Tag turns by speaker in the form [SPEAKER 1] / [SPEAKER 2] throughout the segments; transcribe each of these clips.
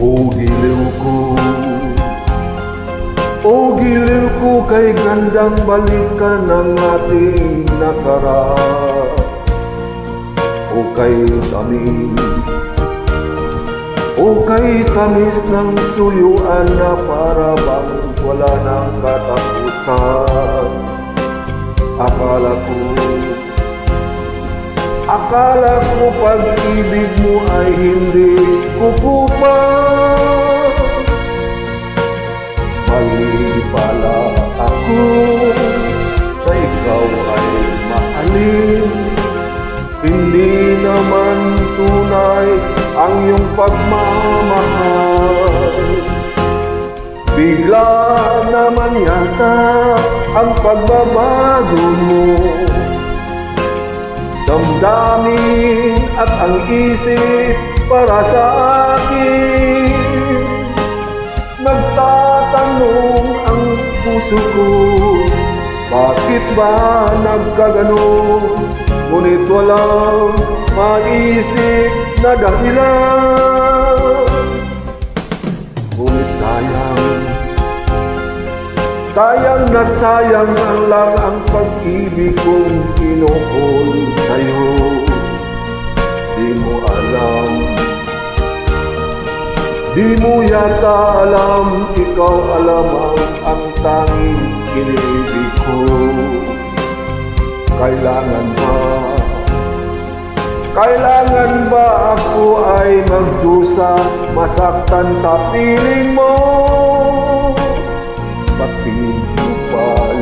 [SPEAKER 1] O giliw ko kay gandang balikan ng ating nakaraan. O kay tamis ng suyuan na para bang wala ng katapusan. Akala ko pag-ibig mo ay hindi kukupas. Mali pala ako na ikaw ay mahalin. Hindi naman tunay ang iyong pagmamahal. Bigla naman yata ang pagbabago mo. Damdamin at ang isip para sa akin. Nagtatanong ang puso ko, bakit ba nagkaganon? Ngunit walang maisip na dahilan. Ngunit sayang na sayang lang ang pag-ibig kong kinuhol sa'yo. Di mo yata alam, ikaw alamang ang tanging inibig ko. Kailangan ba ako ay magdusa, masaktan sa piling mo? Pati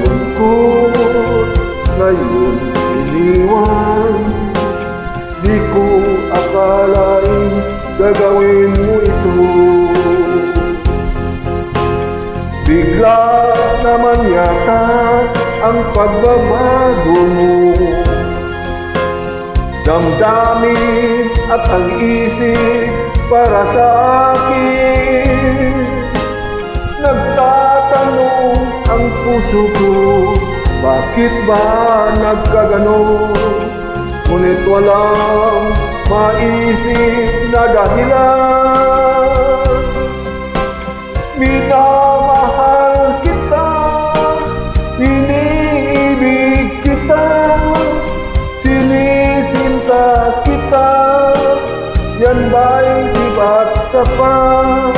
[SPEAKER 1] lungkot ngayon iniwan. Di ko akalain gagawin mo ito. Bigla naman yata ang pagbabago mo. Damdamin at ang isip para sa akin. Nagtatanong ang puso ko, bakit ba nagkaganon? Ngunit walang maisip na dahilan. Minamahal kita, iniibig kita, sinisinta kita. Yan ba'y diba't sapat?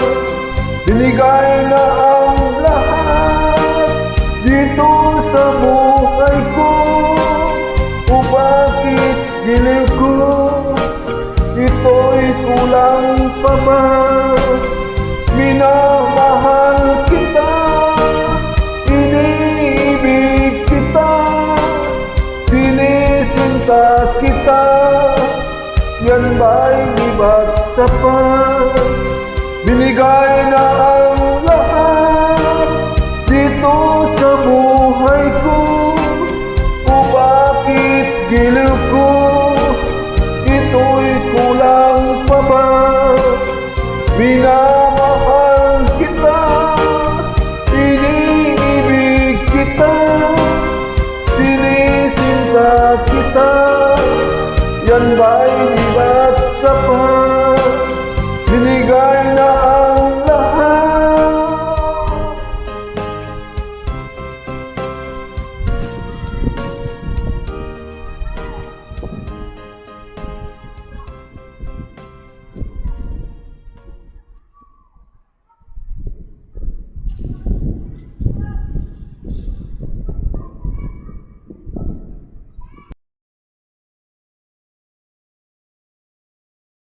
[SPEAKER 1] Binigay na ang lahat dito sa buhay ko. O bakit giliw ko? Ito'y kulang pa ba? Minamahal kita, iniibig kita, sinisinta kita. Yan ba'y diba't sapat? Binigay na ang lahat dito sa buhay ko. O bakit giliw ko? Ito'y kulang pa ba? Minamahal kita, iniibig kita, sinisinta kita. Yan ba'y diba't sapat?